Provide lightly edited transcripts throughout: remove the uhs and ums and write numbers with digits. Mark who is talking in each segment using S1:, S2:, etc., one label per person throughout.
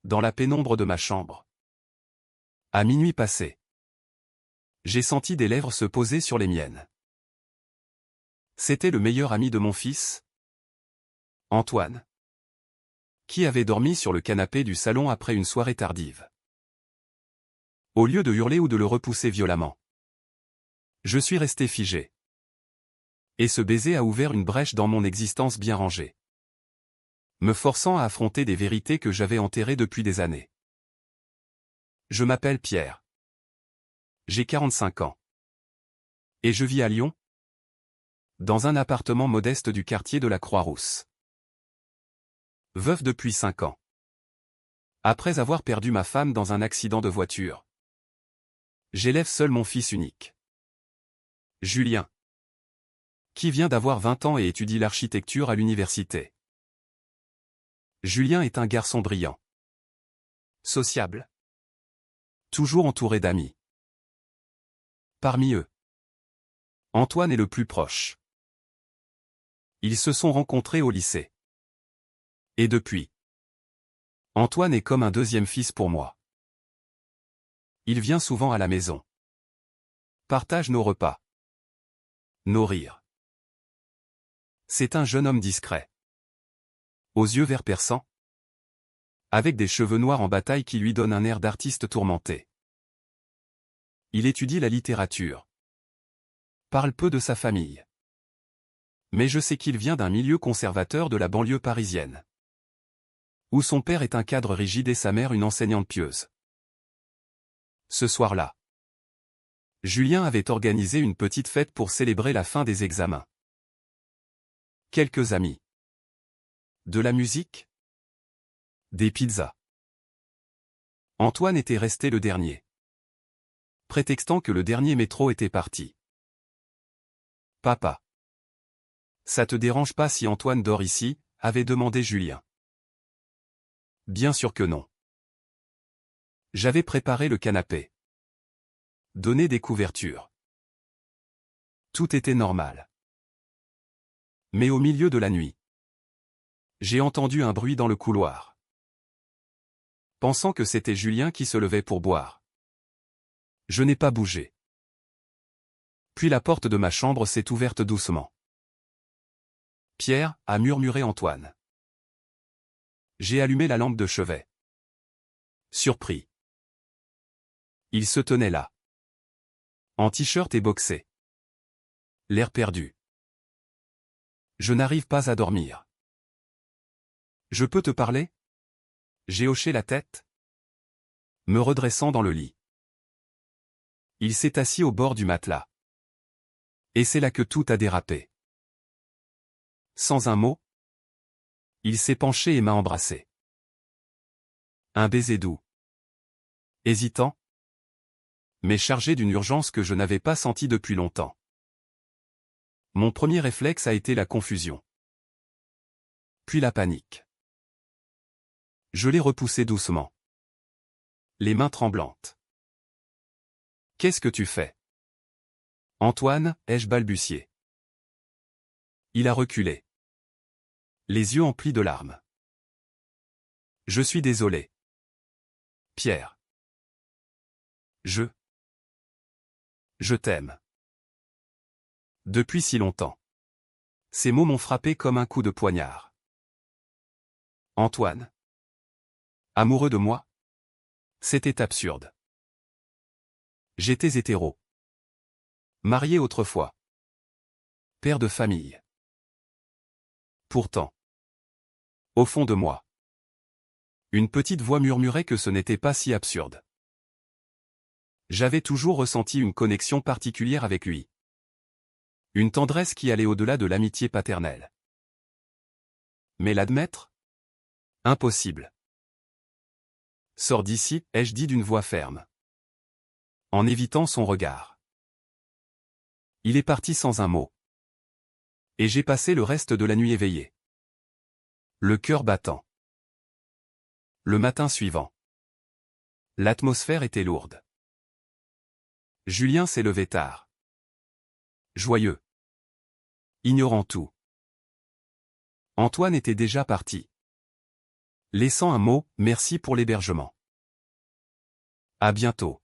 S1: dans la pénombre de ma chambre. À minuit passé, j'ai senti des lèvres se poser sur les miennes. C'était le meilleur ami de mon fils, Antoine, qui avait dormi sur le canapé du salon après une soirée tardive. Au lieu de hurler ou de le repousser violemment, je suis resté figé. Et ce baiser a ouvert une brèche dans mon existence bien rangée, me forçant à affronter des vérités que j'avais enterrées depuis des années. Je m'appelle Pierre. J'ai 45 ans. Et je vis à Lyon, dans un appartement modeste du quartier de la Croix-Rousse. Veuf depuis 5 ans. Après avoir perdu ma femme dans un accident de voiture, j'élève seul mon fils unique, Julien, qui vient d'avoir 20 ans et étudie l'architecture à l'université. Julien est un garçon brillant, sociable, toujours entouré d'amis. Parmi eux, Antoine est le plus proche. Ils se sont rencontrés au lycée. Et depuis, Antoine est comme un deuxième fils pour moi. Il vient souvent à la maison, partage nos repas, nos rires. C'est un jeune homme discret, aux yeux verts perçants, avec des cheveux noirs en bataille qui lui donnent un air d'artiste tourmenté. Il étudie la littérature, parle peu de sa famille. Mais je sais qu'il vient d'un milieu conservateur de la banlieue parisienne, où son père est un cadre rigide et sa mère une enseignante pieuse. Ce soir-là, Julien avait organisé une petite fête pour célébrer la fin des examens. Quelques amis. De la musique. Des pizzas. Antoine était resté le dernier, prétextant que le dernier métro était parti. Papa. Ça te dérange pas si Antoine dort ici, avait demandé Julien. Bien sûr que non. J'avais préparé le canapé, donné des couvertures. Tout était normal. Mais au milieu de la nuit, j'ai entendu un bruit dans le couloir. Pensant que c'était Julien qui se levait pour boire, je n'ai pas bougé. Puis la porte de ma chambre s'est ouverte doucement. Pierre, a murmuré Antoine. J'ai allumé la lampe de chevet. Surpris. Il se tenait là, en t-shirt et boxé, l'air perdu. Je n'arrive pas à dormir. Je peux te parler? J'ai hoché la tête, me redressant dans le lit. Il s'est assis au bord du matelas. Et c'est là que tout a dérapé. Sans un mot, il s'est penché et m'a embrassé. Un baiser doux, hésitant, mais chargé d'une urgence que je n'avais pas sentie depuis longtemps. Mon premier réflexe a été la confusion. Puis la panique. Je l'ai repoussé doucement, les mains tremblantes. Qu'est-ce que tu fais? Antoine, ai-je balbutié. Il a reculé, les yeux emplis de larmes. Je suis désolé. Pierre. Je t'aime. Depuis si longtemps. Ces mots m'ont frappé comme un coup de poignard. Antoine. Amoureux de moi? C'était absurde. J'étais hétéro. Marié autrefois. Père de famille. Pourtant, au fond de moi, une petite voix murmurait que ce n'était pas si absurde. J'avais toujours ressenti une connexion particulière avec lui. Une tendresse qui allait au-delà de l'amitié paternelle. Mais l'admettre? Impossible. Sors d'ici, ai-je dit d'une voix ferme, en évitant son regard. Il est parti sans un mot. Et j'ai passé le reste de la nuit éveillé, le cœur battant. Le matin suivant, l'atmosphère était lourde. Julien s'est levé tard. Joyeux. Ignorant tout. Antoine était déjà parti. laissant un mot « merci pour l'hébergement ». À bientôt.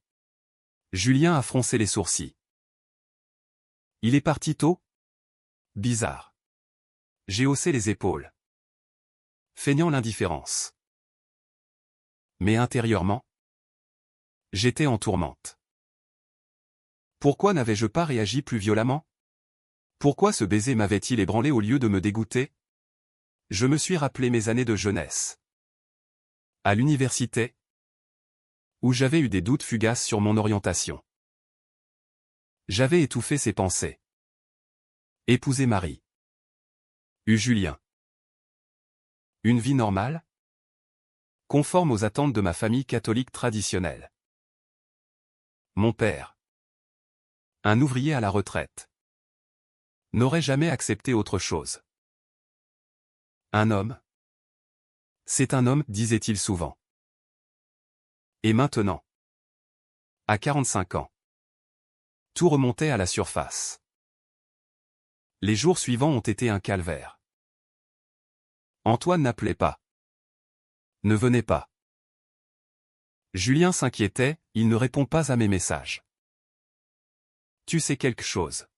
S1: Julien a froncé les sourcils. Il est parti tôt? Bizarre. J'ai haussé les épaules, feignant l'indifférence. Mais intérieurement, j'étais en tourmente. Pourquoi n'avais-je pas réagi plus violemment? Pourquoi ce baiser m'avait-il ébranlé au lieu de me dégoûter? Je me suis rappelé mes années de jeunesse. À l'université, où j'avais eu des doutes fugaces sur mon orientation. J'avais étouffé ces pensées. Épousé Marie. Eu Julien. Une vie normale? Conforme aux attentes de ma famille catholique traditionnelle. Mon père, un ouvrier à la retraite, n'aurait jamais accepté autre chose. Un homme? C'est un homme, disait-il souvent. Et maintenant, à 45 ans, tout remontait à la surface. Les jours suivants ont été un calvaire. Antoine n'appelait pas. Ne venait pas. Julien s'inquiétait, il ne répond pas à mes messages. Tu sais quelque chose?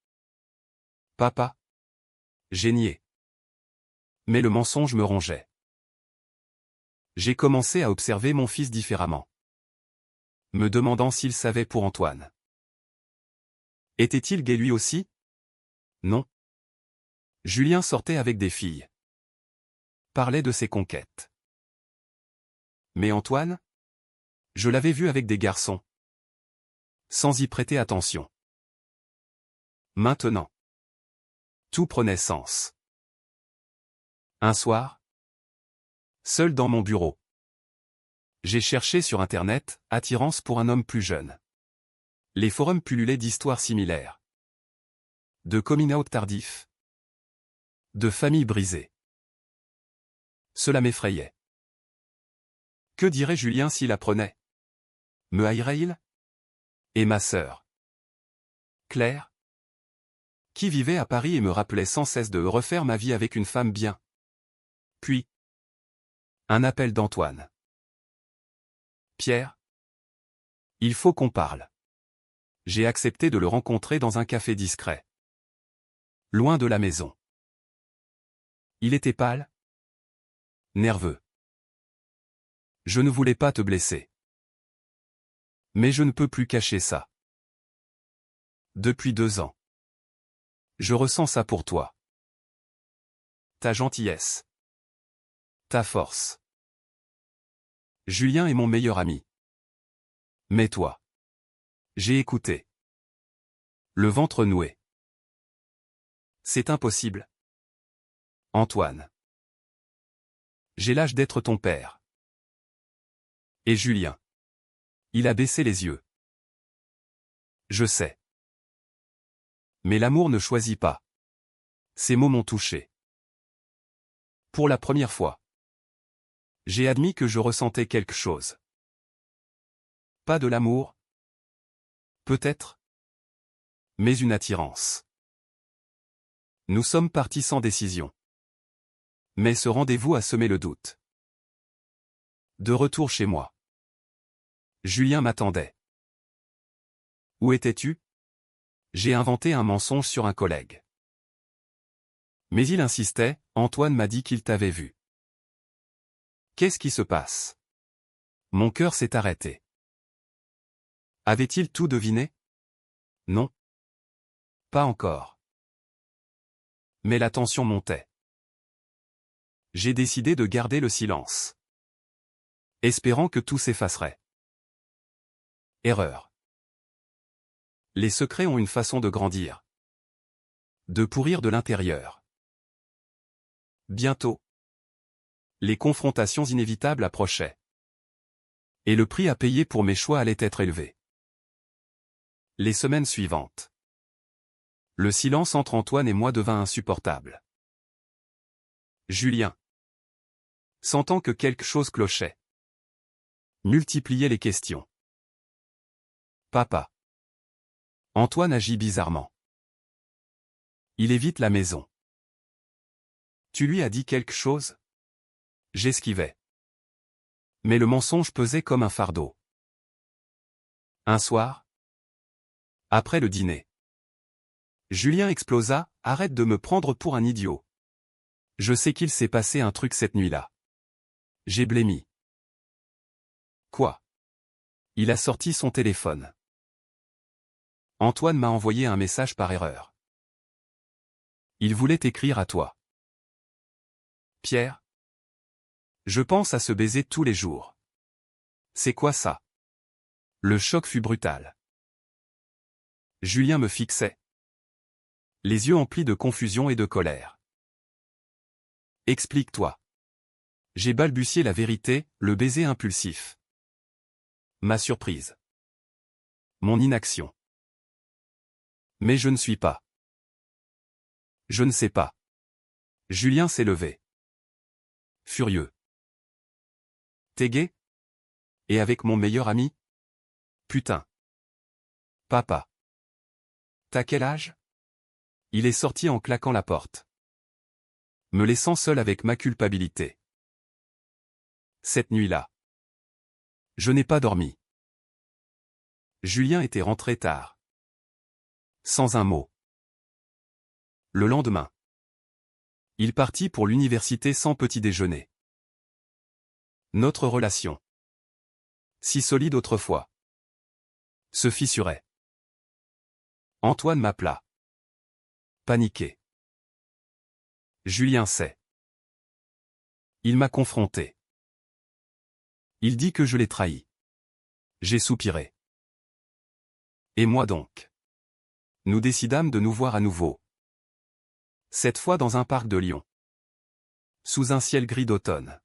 S1: Papa? J'ai nié. Mais le mensonge me rongeait. J'ai commencé à observer mon fils différemment. Me demandant s'il savait pour Antoine. Était-il gai lui aussi? Non. Julien sortait avec des filles. Parlait de ses conquêtes. Mais Antoine? Je l'avais vu avec des garçons. Sans y prêter attention. Maintenant, tout prenait sens. Un soir, seul dans mon bureau, j'ai cherché sur Internet « attirance pour un homme plus jeune ». Les forums pullulaient d'histoires similaires. De coming out tardif. De familles brisées. Cela m'effrayait. Que dirait Julien s'il apprenait? Me haïrait-il? Et ma sœur? Claire? Qui vivait à Paris et me rappelait sans cesse de refaire ma vie avec une femme bien. Puis, un appel d'Antoine. Pierre? Il faut qu'on parle. J'ai accepté de le rencontrer dans un café discret. Loin de la maison. Il était pâle. Nerveux. Je ne voulais pas te blesser. Mais je ne peux plus cacher ça. Depuis 2 ans. Je ressens ça pour toi. Ta gentillesse. Ta force. Julien est mon meilleur ami. Mais toi. J'ai écouté. Le ventre noué. C'est impossible. Antoine. J'ai l'âge d'être ton père. Et Julien. Il a baissé les yeux. Je sais. Mais l'amour ne choisit pas. Ces mots m'ont touché. Pour la première fois. J'ai admis que je ressentais quelque chose. Pas de l'amour. Peut-être. Mais une attirance. Nous sommes partis sans décision. Mais ce rendez-vous a semé le doute. De retour chez moi. Julien m'attendait. Où étais-tu? J'ai inventé un mensonge sur un collègue. Mais il insistait, Antoine m'a dit qu'il t'avait vu. Qu'est-ce qui se passe? Mon cœur s'est arrêté. Avait-il tout deviné? Non. Pas encore. Mais la tension montait. J'ai décidé de garder le silence. Espérant que tout s'effacerait. Erreur. Les secrets ont une façon de grandir. De pourrir de l'intérieur. Bientôt. Les confrontations inévitables approchaient. Et le prix à payer pour mes choix allait être élevé. Les semaines suivantes. Le silence entre Antoine et moi devint insupportable. Julien, sentant que quelque chose clochait, multipliait les questions. Papa. Antoine agit bizarrement. Il évite la maison. Tu lui as dit quelque chose? J'esquivais. Mais le mensonge pesait comme un fardeau. Un soir, après le dîner, Julien explosa, « Arrête de me prendre pour un idiot. Je sais qu'il s'est passé un truc cette nuit-là. » J'ai blêmi. Quoi? Il a sorti son téléphone. Antoine m'a envoyé un message par erreur. Il voulait écrire à toi. Pierre? Je pense à se baiser tous les jours. C'est quoi ça? Le choc fut brutal. Julien me fixait. Les yeux emplis de confusion et de colère. Explique-toi. J'ai balbutié la vérité, le baiser impulsif. Ma surprise. Mon inaction. Mais je ne suis pas. Je ne sais pas. Julien s'est levé. Furieux. T'es gay? Et avec mon meilleur ami? Putain. Papa. T'as quel âge? Il est sorti en claquant la porte, me laissant seul avec ma culpabilité. Cette nuit-là, je n'ai pas dormi. Julien était rentré tard. Sans un mot. Le lendemain, il partit pour l'université sans petit déjeuner. Notre relation, si solide autrefois, se fissurait. Antoine m'appela. Paniqué. Julien sait. Il m'a confronté. Il dit que je l'ai trahi. J'ai soupiré. Et moi donc? Nous décidâmes de nous voir à nouveau. Cette fois dans un parc de Lyon. Sous un ciel gris d'automne.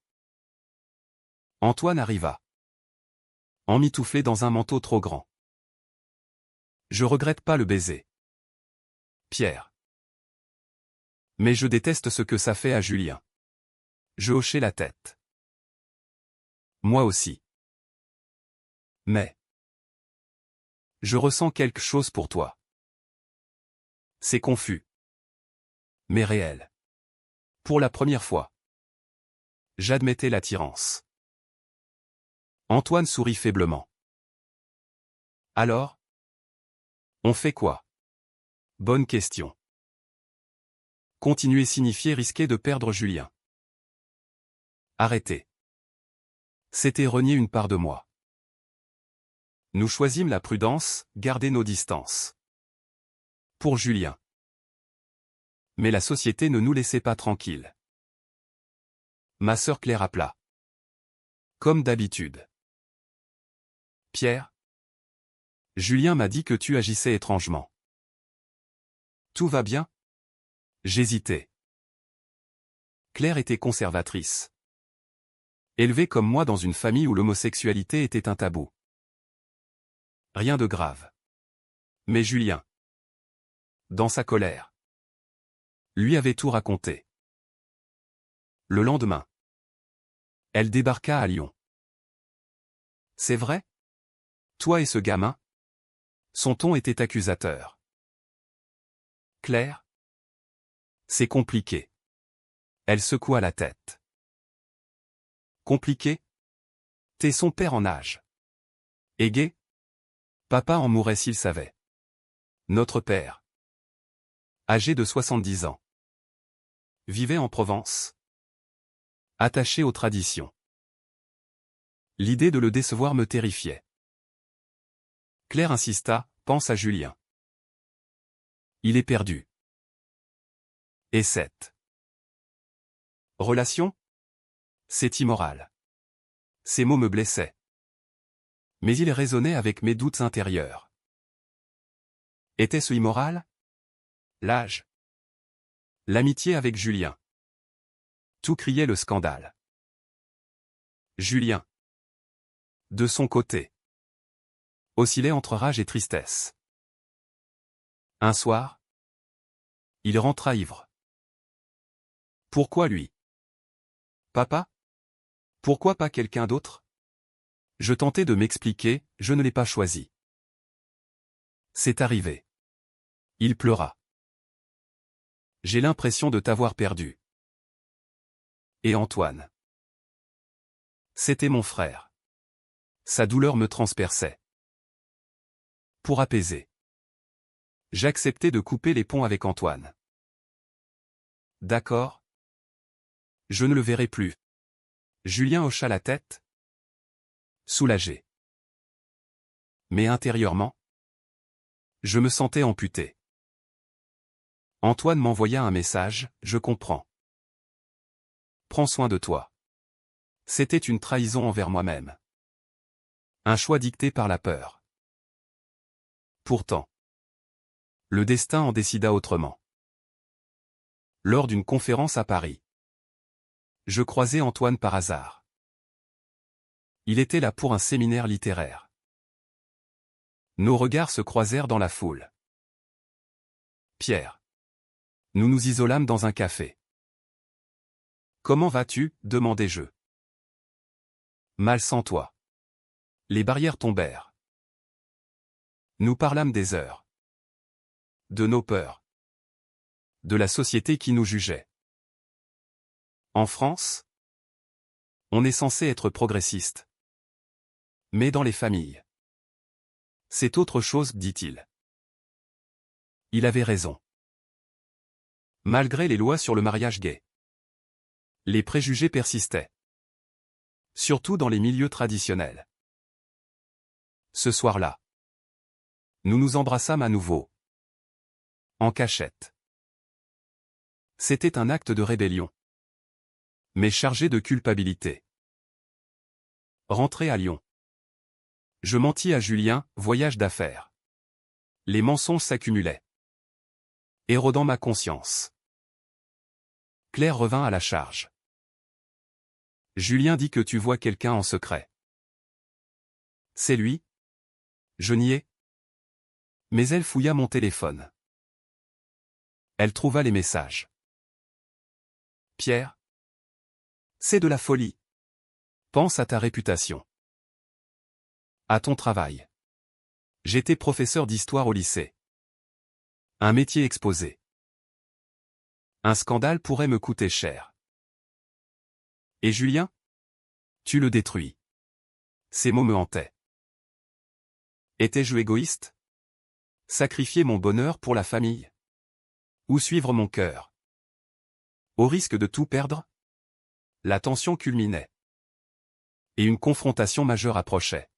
S1: Antoine arriva. Emmitouflé dans un manteau trop grand. Je regrette pas le baiser, Pierre. Mais je déteste ce que ça fait à Julien. Je hochai la tête. Moi aussi. Mais je ressens quelque chose pour toi. C'est confus. Mais réel. Pour la première fois, j'admettais l'attirance. Antoine sourit faiblement. Alors? On fait quoi? Bonne question. Continuer signifiait risquer de perdre Julien. Arrêter. C'était renier une part de moi. Nous choisîmes la prudence, garder nos distances. Pour Julien. Mais la société ne nous laissait pas tranquilles. Ma sœur Claire appela. Comme d'habitude. Pierre? Julien m'a dit que tu agissais étrangement. Tout va bien? J'hésitais. Claire était conservatrice. Élevée comme moi dans une famille où l'homosexualité était un tabou. Rien de grave. Mais Julien, dans sa colère, lui avait tout raconté. Le lendemain, elle débarqua à Lyon. C'est vrai? Toi et ce gamin? Son ton était accusateur. Claire? C'est compliqué. Elle secoua la tête. Compliqué? T'es son père en âge. Et gay? Papa en mourrait s'il savait. Notre père, âgé de 70 ans, vivait en Provence. Attaché aux traditions. L'idée de le décevoir me terrifiait. Claire insista, pense à Julien. Il est perdu. Et cette relation? C'est immoral. Ces mots me blessaient. Mais ils résonnaient avec mes doutes intérieurs. Était-ce immoral? L'âge? L'amitié avec Julien? Tout criait le scandale. Julien, de son côté, oscillait entre rage et tristesse. Un soir, il rentra ivre. Pourquoi lui? Papa? Pourquoi pas quelqu'un d'autre? Je tentais de m'expliquer, je ne l'ai pas choisi. C'est arrivé. Il pleura. J'ai l'impression de t'avoir perdu. Et Antoine? C'était mon frère. Sa douleur me transperçait. Pour apaiser, j'acceptais de couper les ponts avec Antoine. D'accord. Je ne le verrai plus. Julien hocha la tête. Soulagé. Mais intérieurement, je me sentais amputé. Antoine m'envoya un message, je comprends. Prends soin de toi. C'était une trahison envers moi-même. Un choix dicté par la peur. Pourtant, le destin en décida autrement. Lors d'une conférence à Paris, je croisai Antoine par hasard. Il était là pour un séminaire littéraire. Nos regards se croisèrent dans la foule. Pierre. Nous nous isolâmes dans un café. Comment vas-tu, demandai-je. Mal sans toi. Les barrières tombèrent. Nous parlâmes des heures. De nos peurs. De la société qui nous jugeait. En France, on est censé être progressiste. Mais dans les familles, c'est autre chose, dit-il. Il avait raison. Malgré les lois sur le mariage gay, les préjugés persistaient. Surtout dans les milieux traditionnels. Ce soir-là, nous nous embrassâmes à nouveau. En cachette. C'était un acte de rébellion. Mais chargé de culpabilité. Rentré à Lyon. Je mentis à Julien, voyage d'affaires. Les mensonges s'accumulaient. Érodant ma conscience. Claire revint à la charge. Julien dit que tu vois quelqu'un en secret. C'est lui? Je niai. Mais elle fouilla mon téléphone. Elle trouva les messages. Pierre. C'est de la folie. Pense à ta réputation. À ton travail. J'étais professeur d'histoire au lycée. Un métier exposé. Un scandale pourrait me coûter cher. Et Julien? Tu le détruis. Ces mots me hantaient. Étais-je égoïste? Sacrifier mon bonheur pour la famille? Ou suivre mon cœur? Au risque de tout perdre? La tension culminait. Et une confrontation majeure approchait.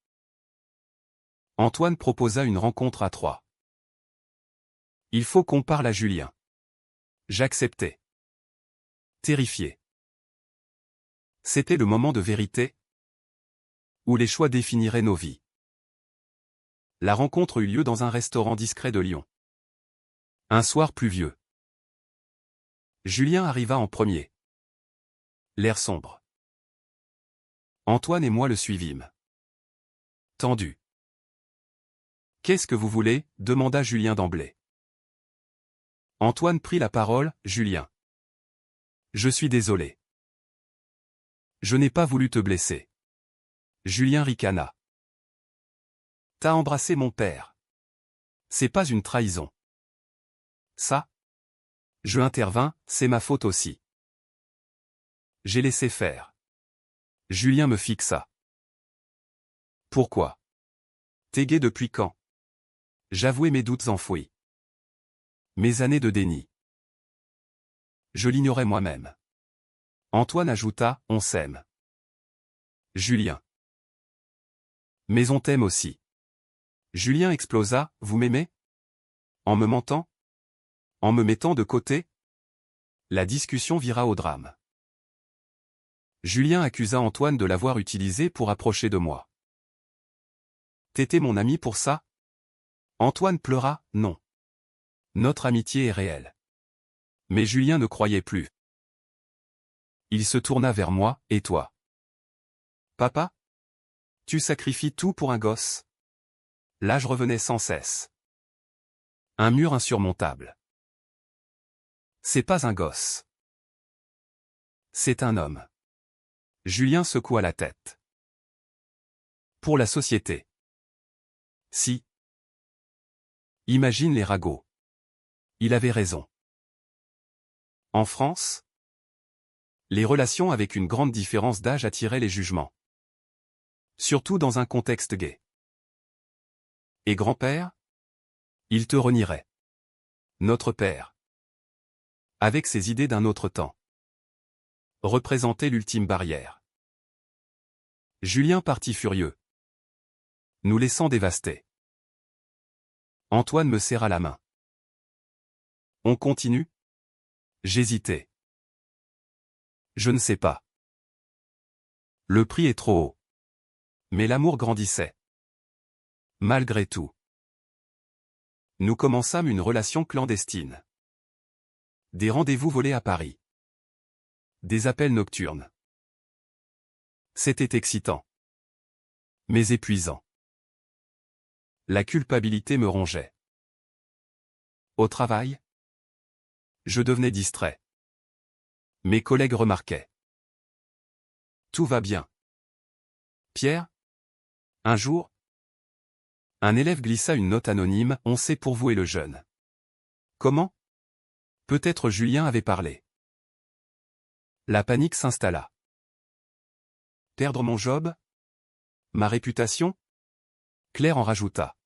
S1: Antoine proposa une rencontre à trois. Il faut qu'on parle à Julien. J'acceptai. Terrifié. C'était le moment de vérité, où les choix définiraient nos vies. La rencontre eut lieu dans un restaurant discret de Lyon. Un soir pluvieux. Julien arriva en premier. L'air sombre. Antoine et moi le suivîmes. Tendu. Qu'est-ce que vous voulez? Demanda Julien d'emblée. Antoine prit la parole, Julien. Je suis désolé. Je n'ai pas voulu te blesser. Julien ricana. T'as embrassé mon père. C'est pas une trahison. Ça? Je intervins, c'est ma faute aussi. J'ai laissé faire. Julien me fixa. Pourquoi? T'es gay depuis quand? J'avouai mes doutes enfouis. Mes années de déni. Je l'ignorais moi-même. Antoine ajouta, on s'aime. Julien. Mais on t'aime aussi. Julien explosa, vous m'aimez? En me mentant? En me mettant de côté? La discussion vira au drame. Julien accusa Antoine de l'avoir utilisé pour approcher de moi. T'étais mon ami pour ça? Antoine pleura, non. Notre amitié est réelle. Mais Julien ne croyait plus. Il se tourna vers moi, et toi? Papa? Tu sacrifies tout pour un gosse? L'âge revenait sans cesse. Un mur insurmontable. C'est pas un gosse. C'est un homme. Julien secoua la tête. Pour la société. Si. Imagine les ragots. Il avait raison. En France, les relations avec une grande différence d'âge attiraient les jugements. Surtout dans un contexte gay. Et grand-père? Il te renierait. Notre père. Avec ses idées d'un autre temps. Représentait l'ultime barrière. Julien partit furieux. Nous laissant dévastés. Antoine me serra la main. On continue? J'hésitais. Je ne sais pas. Le prix est trop haut. Mais l'amour grandissait. Malgré tout. Nous commençâmes une relation clandestine. Des rendez-vous volés à Paris. Des appels nocturnes. C'était excitant. Mais épuisant. La culpabilité me rongeait. Au travail, je devenais distrait. Mes collègues remarquaient. Tout va bien. Pierre? Un jour, un élève glissa une note anonyme, on sait pour vous et le jeune. Comment? Peut-être Julien avait parlé. La panique s'installa. Perdre mon job? Ma réputation? Claire en rajouta.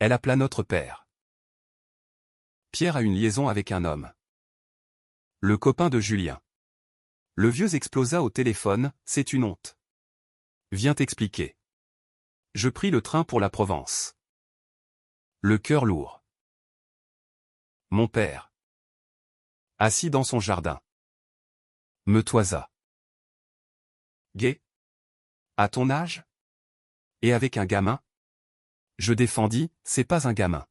S1: Elle appela notre père. Pierre a une liaison avec un homme. Le copain de Julien. Le vieux explosa au téléphone, c'est une honte. Viens t'expliquer. Je pris le train pour la Provence. Le cœur lourd. Mon père. Assis dans son jardin. Me toisa. Gay? À ton âge? Et avec un gamin? Je défendis, c'est pas un gamin.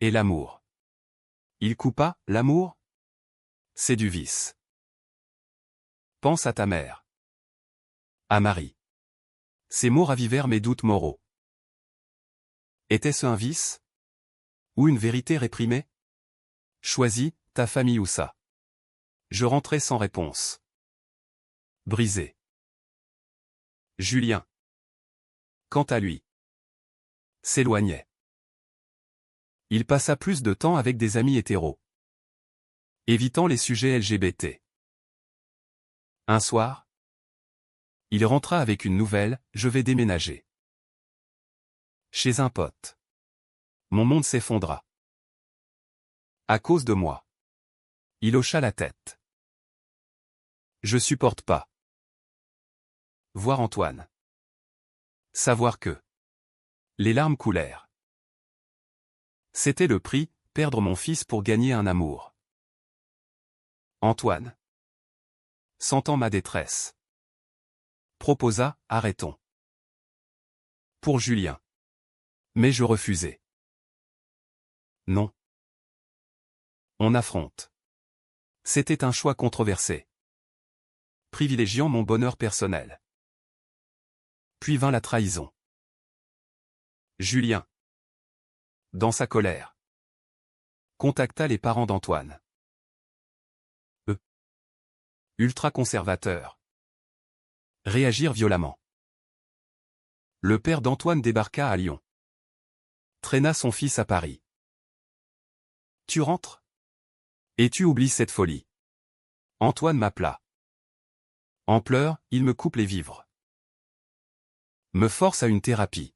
S1: Et l'amour? Il coupa, l'amour? C'est du vice. Pense à ta mère. À Marie. Ces mots ravivèrent mes doutes moraux. Était-ce un vice? Ou une vérité réprimée? Choisis, ta famille ou ça. Je rentrai sans réponse. Brisé. Julien. Quant à lui, s'éloignait. Il passa plus de temps avec des amis hétéros. Évitant les sujets LGBT. Un soir, il rentra avec une nouvelle, je vais déménager. Chez un pote. Mon monde s'effondra. À cause de moi. Il hocha la tête. Je supporte pas. Voir Antoine. Savoir que. Les larmes coulèrent. C'était le prix, perdre mon fils pour gagner un amour. Antoine. Sentant ma détresse. Proposa, arrêtons. Pour Julien. Mais je refusai. Non. On affronte. C'était un choix controversé. Privilégiant mon bonheur personnel. Puis vint la trahison. Julien. Dans sa colère. Contacta les parents d'Antoine. Eux. Ultra-conservateurs. Réagirent violemment. Le père d'Antoine débarqua à Lyon. Traîna son fils à Paris. Tu rentres? Et tu oublies cette folie. Antoine m'appela. En pleurs, il me coupe les vivres. Me force à une thérapie.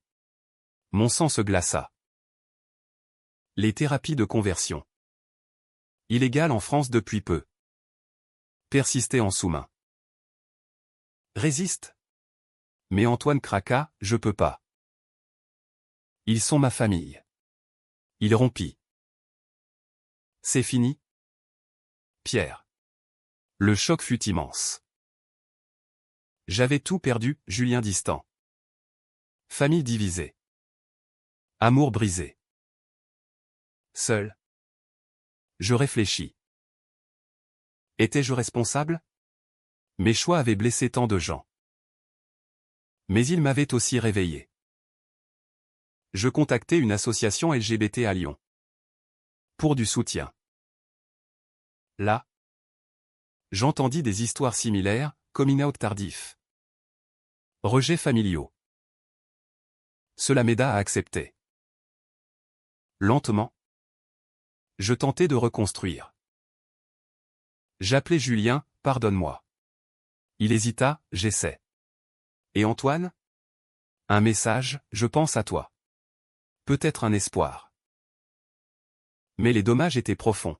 S1: Mon sang se glaça. Les thérapies de conversion. Illégales en France depuis peu. Persistaient en sous-main. Résiste. Mais Antoine craqua, je peux pas. Ils sont ma famille. Il rompit. C'est fini? Pierre. Le choc fut immense. J'avais tout perdu, Julien distant. Famille divisée. Amour brisé. Seul. Je réfléchis. Étais-je responsable? Mes choix avaient blessé tant de gens. Mais ils m'avaient aussi réveillé. Je contactai une association LGBT à Lyon. Pour du soutien. Là, j'entendis des histoires similaires, coming out tardif. Rejets familiaux. Cela m'aida à accepter. Lentement, je tentais de reconstruire. J'appelai Julien, pardonne-moi. Il hésita, j'essaie. Et Antoine? Un message, je pense à toi. Peut-être un espoir. Mais les dommages étaient profonds.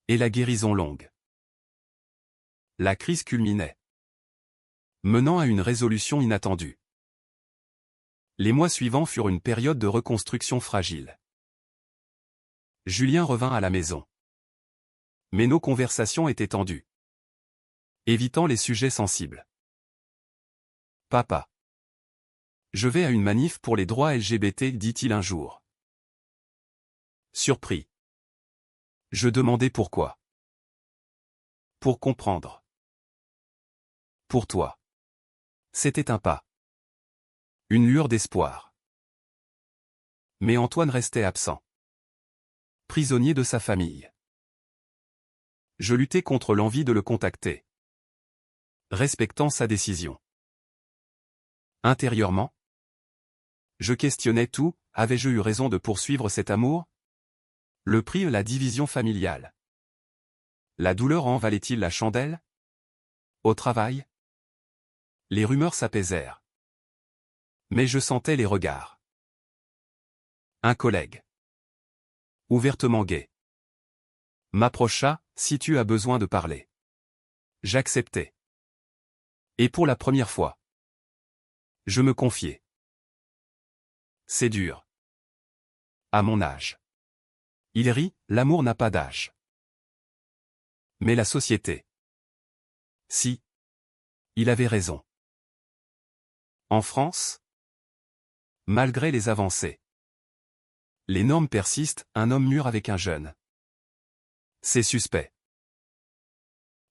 S1: Et la guérison longue. La crise culminait, menant à une résolution inattendue. Les mois suivants furent une période de reconstruction fragile. Julien revint à la maison. Mais nos conversations étaient tendues, évitant les sujets sensibles. Papa. Je vais à une manif pour les droits LGBT, dit-il un jour. Surpris. Je demandai pourquoi. Pour comprendre. Pour toi. C'était un pas. Une lueur d'espoir. Mais Antoine restait absent. Prisonnier de sa famille. Je luttais contre l'envie de le contacter, respectant sa décision. Intérieurement, je questionnais tout, avais-je eu raison de poursuivre cet amour? Le prix, la division familiale. La douleur en valait-il la chandelle? Au travail? Les rumeurs s'apaisèrent. Mais je sentais les regards. Un collègue, ouvertement gai, m'approcha, si tu as besoin de parler. J'acceptai. Et pour la première fois, je me confiai. C'est dur. À mon âge. Il rit, l'amour n'a pas d'âge. Mais la société. Si. Il avait raison. En France, malgré les avancées, les normes persistent, un homme mûr avec un jeune. C'est suspect.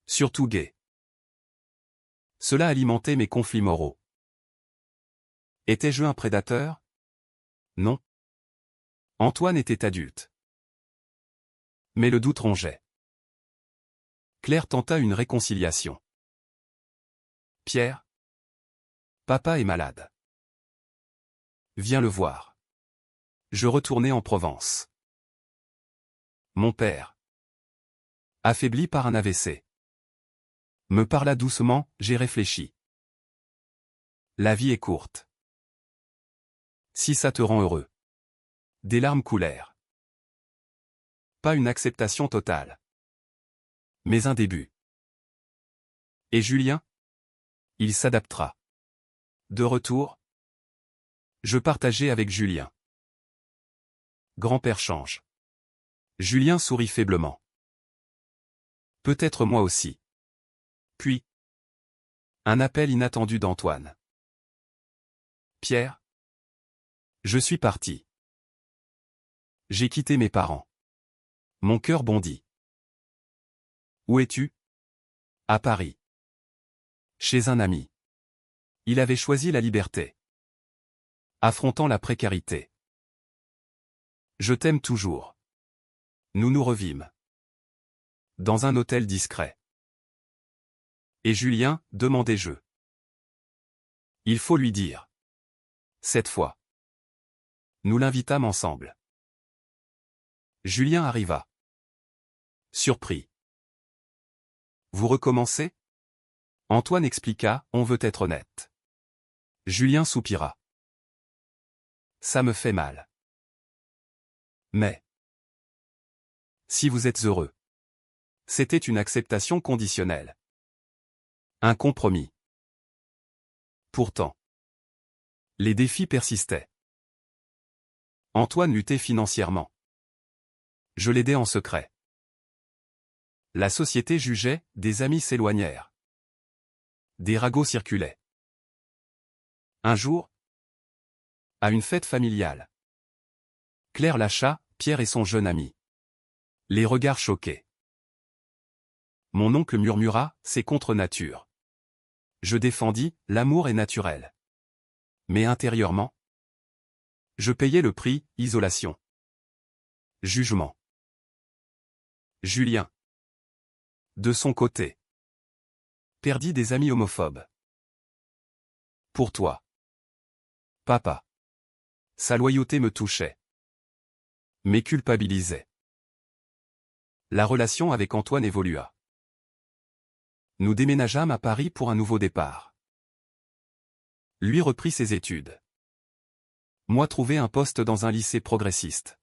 S1: Surtout gay. Cela alimentait mes conflits moraux. Étais-je un prédateur? Non. Antoine était adulte. Mais le doute rongeait. Claire tenta une réconciliation. Pierre? Papa est malade. Viens le voir. Je retournai en Provence. Mon père, affaibli par un AVC, me parla doucement, j'ai réfléchi. La vie est courte. Si ça te rend heureux. Des larmes coulèrent. Pas une acceptation totale. Mais un début. Et Julien? Il s'adaptera. De retour, je partageai avec Julien. Grand-père change. Julien sourit faiblement. Peut-être moi aussi. Puis, un appel inattendu d'Antoine. Pierre? Je suis parti. J'ai quitté mes parents. Mon cœur bondit. Où es-tu? À Paris. Chez un ami. Il avait choisi la liberté. Affrontant la précarité. Je t'aime toujours. Nous nous revîmes. Dans un hôtel discret. Et Julien, demandai-je. Il faut lui dire. Cette fois. Nous l'invitâmes ensemble. Julien arriva. Surpris. Vous recommencez? Antoine expliqua, on veut être honnête. Julien soupira. Ça me fait mal. Mais. Si vous êtes heureux. C'était une acceptation conditionnelle. Un compromis. Pourtant. Les défis persistaient. Antoine luttait financièrement. Je l'aidais en secret. La société jugeait, des amis s'éloignèrent. Des ragots circulaient. Un jour, à une fête familiale, Claire lâcha, Pierre et son jeune ami. Les regards choqués. Mon oncle murmura, c'est contre nature. Je défendis, l'amour est naturel. Mais intérieurement, je payais le prix, isolation. Jugement. Julien. De son côté. Perdit des amis homophobes. Pour toi. Papa. Sa loyauté me touchait. Mais culpabilisait. La relation avec Antoine évolua. Nous déménageâmes à Paris pour un nouveau départ. Lui reprit ses études. Moi trouver un poste dans un lycée progressiste.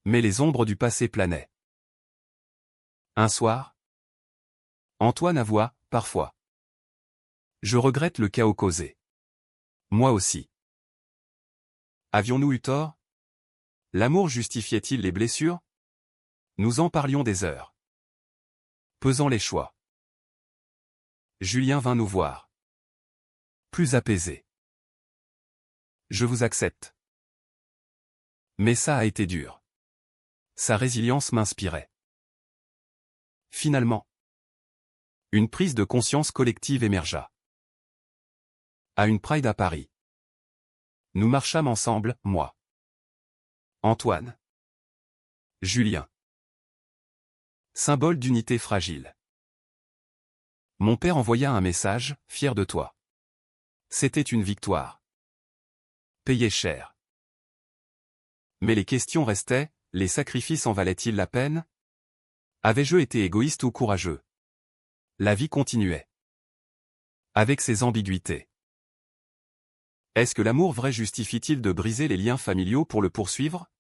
S1: Mais les ombres du passé planaient. Un soir, Antoine avoua, parfois. Je regrette le chaos causé. Moi aussi. Avions-nous eu tort? L'amour justifiait-il les blessures? Nous en parlions des heures. Pesant les choix. Julien vint nous voir. Plus apaisé. Je vous accepte. Mais ça a été dur. Sa résilience m'inspirait. Finalement, une prise de conscience collective émergea. À une Pride à Paris. Nous marchâmes ensemble, moi. Antoine. Julien. Symbole d'unité fragile. Mon père envoya un message, fier de toi. C'était une victoire. Payé cher. Mais les questions restaient, les sacrifices en valaient-ils la peine? Avais-je été égoïste ou courageux? La vie continuait. Avec ses ambiguïtés. Est-ce que l'amour vrai justifie-t-il de briser les liens familiaux pour le poursuivre?